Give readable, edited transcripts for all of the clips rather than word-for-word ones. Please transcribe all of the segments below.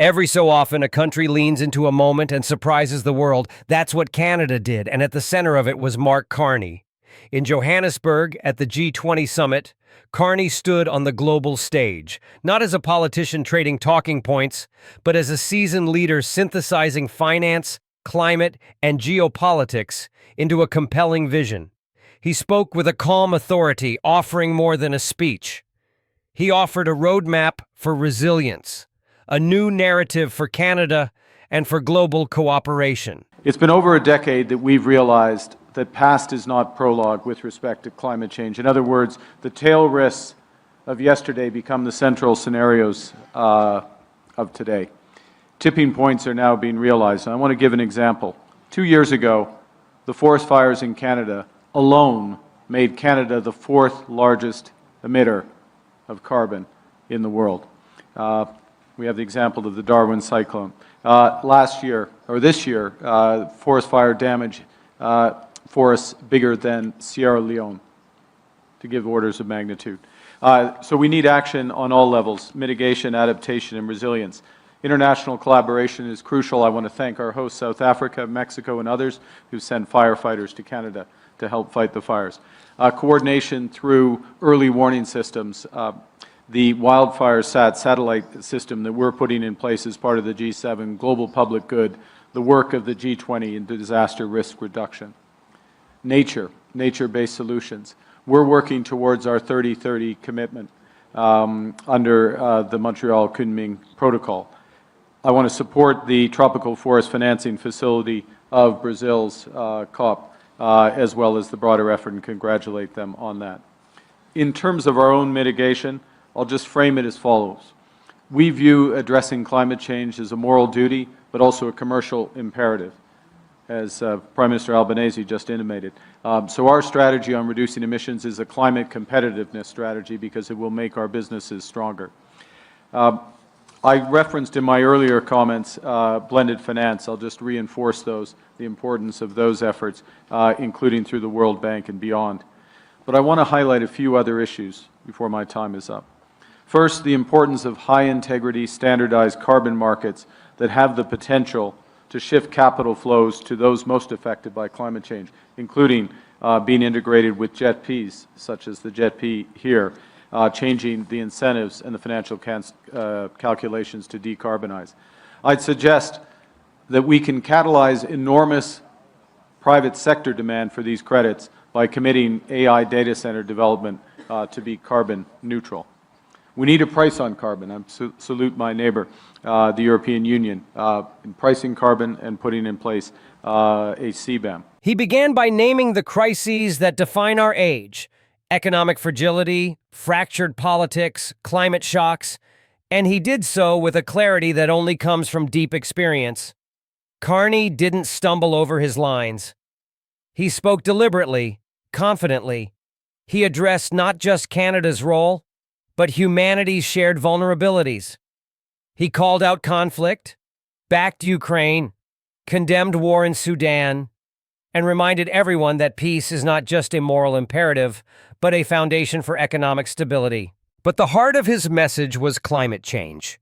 Every so often, a country leans into a moment and surprises the world. That's what Canada did, and at the center of it was Mark Carney. In Johannesburg, at the G20 Summit, Carney stood on the global stage, not as a politician trading talking points, but as a seasoned leader synthesizing finance, climate, and geopolitics into a compelling vision. He spoke with a calm authority, offering more than a speech. He offered a roadmap for resilience, a new narrative for Canada, and for global cooperation. It's been over a decade that we've realized that past is not prologue with respect to climate change. In other words, the tail risks of yesterday become the central scenarios of today. Tipping points are now being realized. And I want to give an example. 2 years ago, the forest fires in Canada alone made Canada the fourth largest emitter of carbon in the world. We have the example of the Darwin cyclone. This year, forest fire damage forests bigger than Sierra Leone, to give orders of magnitude. So we need action on all levels: mitigation, adaptation, and resilience. International collaboration is crucial. I want to thank our hosts, South Africa, Mexico, and others who send firefighters to Canada to help fight the fires. Coordination through early warning systems. The wildfire satellite system that we're putting in place as part of the G7, global public good, the work of the G20 in disaster risk reduction. Nature-based solutions. We're working towards our 30-30 commitment under the Montreal Kunming Protocol. I want to support the tropical forest financing facility of Brazil's COP, as well as the broader effort, and congratulate them on that. In terms of our own mitigation, I'll just frame it as follows. We view addressing climate change as a moral duty, but also a commercial imperative, as Prime Minister Albanese just intimated. So our strategy on reducing emissions is a climate competitiveness strategy because it will make our businesses stronger. I referenced in my earlier comments blended finance. I'll just reinforce the importance of those efforts, including through the World Bank and beyond. But I want to highlight a few other issues before my time is up. First, the importance of high-integrity, standardized carbon markets that have the potential to shift capital flows to those most affected by climate change, including being integrated with JETPs, such as the JETP here, changing the incentives and the financial calculations to decarbonize. I'd suggest that we can catalyze enormous private sector demand for these credits by committing AI data center development to be carbon neutral. We need a price on carbon. I salute my neighbor, the European Union, in pricing carbon and putting in place a CBAM. He began by naming the crises that define our age: economic fragility, fractured politics, climate shocks, and he did so with a clarity that only comes from deep experience. Carney didn't stumble over his lines. He spoke deliberately, confidently. He addressed not just Canada's role, but humanity's shared vulnerabilities. He called out conflict, backed Ukraine, condemned war in Sudan, and reminded everyone that peace is not just a moral imperative, but a foundation for economic stability. But the heart of his message was climate change.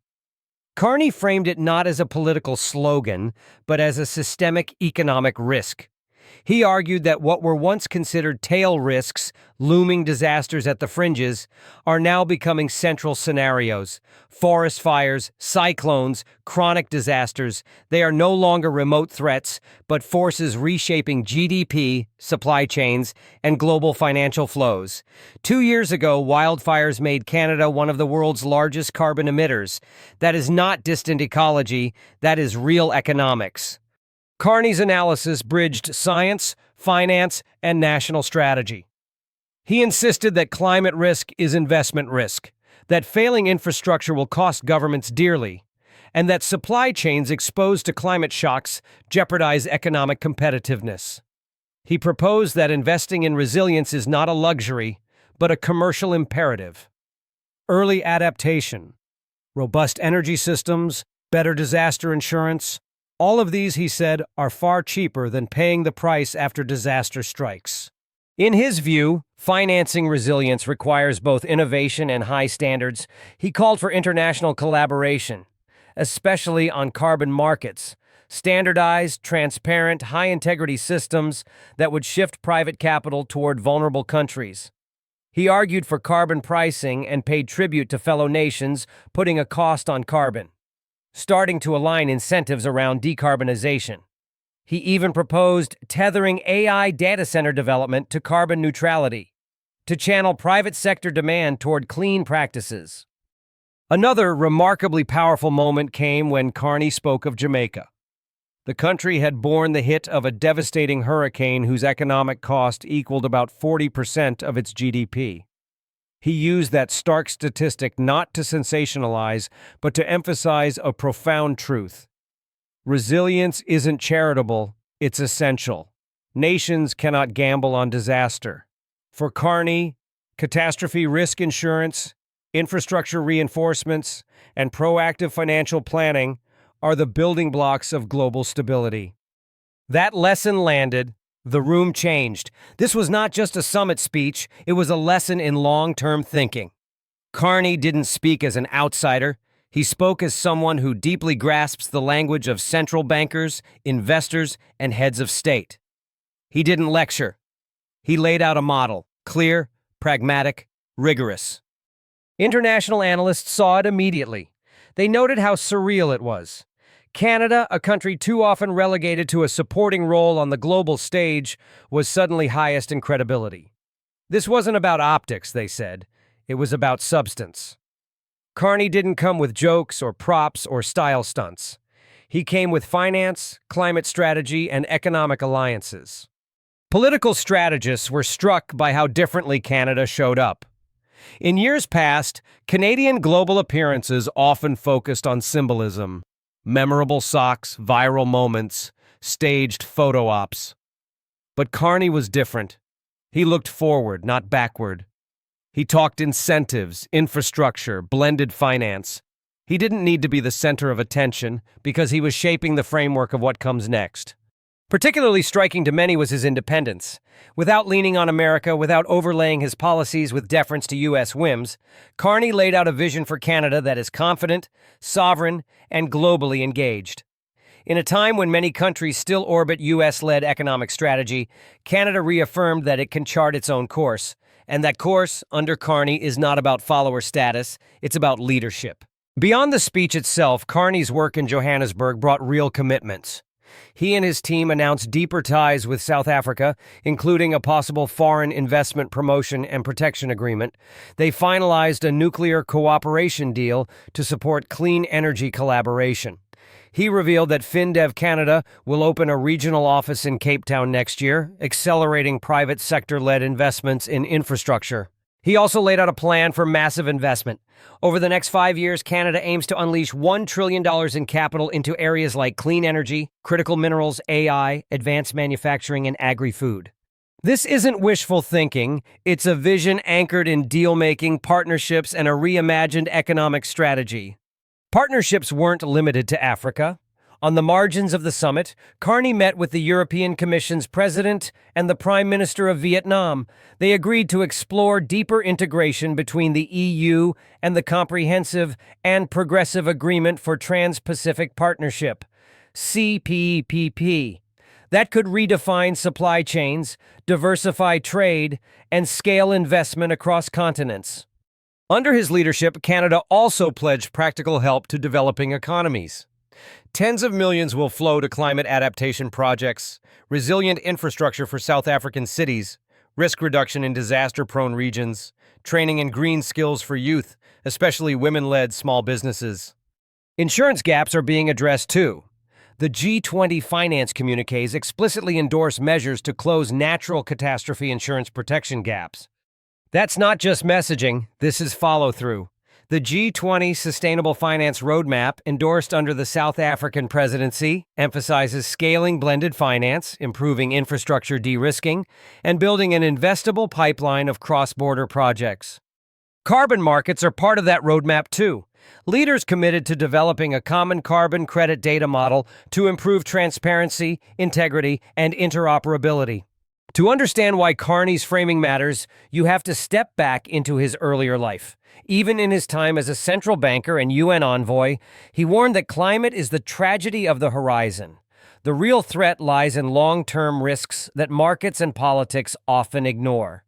Carney framed it not as a political slogan, but as a systemic economic risk. He argued that what were once considered tail risks, looming disasters at the fringes, are now becoming central scenarios. Forest fires, cyclones, chronic disasters, they are no longer remote threats, but forces reshaping GDP, supply chains, and global financial flows. 2 years ago, wildfires made Canada one of the world's largest carbon emitters. That is not distant ecology, that is real economics. Carney's analysis bridged science, finance, and national strategy. He insisted that climate risk is investment risk, that failing infrastructure will cost governments dearly, and that supply chains exposed to climate shocks jeopardize economic competitiveness. He proposed that investing in resilience is not a luxury, but a commercial imperative. Early adaptation, robust energy systems, better disaster insurance, all of these, he said, are far cheaper than paying the price after disaster strikes. In his view, financing resilience requires both innovation and high standards. He called for international collaboration, especially on carbon markets, standardized, transparent, high-integrity systems that would shift private capital toward vulnerable countries. He argued for carbon pricing and paid tribute to fellow nations, putting a cost on carbon, starting to align incentives around decarbonization. He even proposed tethering AI data center development to carbon neutrality, to channel private sector demand toward clean practices. Another remarkably powerful moment came when Carney spoke of Jamaica. The country had borne the hit of a devastating hurricane whose economic cost equaled about 40% of its GDP. He used that stark statistic not to sensationalize, but to emphasize a profound truth. Resilience isn't charitable, it's essential. Nations cannot gamble on disaster. For Carney, catastrophe risk insurance, infrastructure reinforcements, and proactive financial planning are the building blocks of global stability. That lesson landed. The room changed. This was not just a summit speech, it was a lesson in long-term thinking. Carney didn't speak as an outsider. He spoke as someone who deeply grasps the language of central bankers, investors, and heads of state. He didn't lecture. He laid out a model, clear, pragmatic, rigorous. International analysts saw it immediately. They noted how surreal it was. Canada, a country too often relegated to a supporting role on the global stage, was suddenly highest in credibility. This wasn't about optics, they said. It was about substance. Carney didn't come with jokes or props or style stunts. He came with finance, climate strategy, and economic alliances. Political strategists were struck by how differently Canada showed up. In years past, Canadian global appearances often focused on symbolism. Memorable socks, viral moments, staged photo ops. But Carney was different. He looked forward, not backward. He talked incentives, infrastructure, blended finance. He didn't need to be the center of attention because he was shaping the framework of what comes next. Particularly striking to many was his independence. Without leaning on America, without overlaying his policies with deference to U.S. whims, Carney laid out a vision for Canada that is confident, sovereign, and globally engaged. In a time when many countries still orbit U.S.-led economic strategy, Canada reaffirmed that it can chart its own course, and that course, under Carney, is not about follower status, it's about leadership. Beyond the speech itself, Carney's work in Johannesburg brought real commitments. He and his team announced deeper ties with South Africa, including a possible foreign investment promotion and protection agreement. They finalized a nuclear cooperation deal to support clean energy collaboration. He revealed that FinDev Canada will open a regional office in Cape Town next year, accelerating private sector-led investments in infrastructure. He also laid out a plan for massive investment. Over the next 5 years, Canada aims to unleash $1 trillion in capital into areas like clean energy, critical minerals, AI, advanced manufacturing, and agri-food. This isn't wishful thinking. It's a vision anchored in deal-making, partnerships, and a reimagined economic strategy. Partnerships weren't limited to Africa. On the margins of the summit, Carney met with the European Commission's president and the Prime Minister of Vietnam. They agreed to explore deeper integration between the EU and the Comprehensive and Progressive Agreement for Trans-Pacific Partnership, CPPP. That could redefine supply chains, diversify trade, and scale investment across continents. Under his leadership, Canada also pledged practical help to developing economies. Tens of millions will flow to climate adaptation projects, resilient infrastructure for South African cities, risk reduction in disaster-prone regions, training in green skills for youth, especially women-led small businesses. Insurance gaps are being addressed too. The G20 finance communiques explicitly endorse measures to close natural catastrophe insurance protection gaps. That's not just messaging, this is follow-through. The G20 Sustainable Finance Roadmap, endorsed under the South African presidency, emphasizes scaling blended finance, improving infrastructure de-risking, and building an investable pipeline of cross-border projects. Carbon markets are part of that roadmap too. Leaders committed to developing a common carbon credit data model to improve transparency, integrity, and interoperability. To understand why Carney's framing matters, you have to step back into his earlier life. Even in his time as a central banker and UN envoy, he warned that climate is the tragedy of the horizon. The real threat lies in long-term risks that markets and politics often ignore.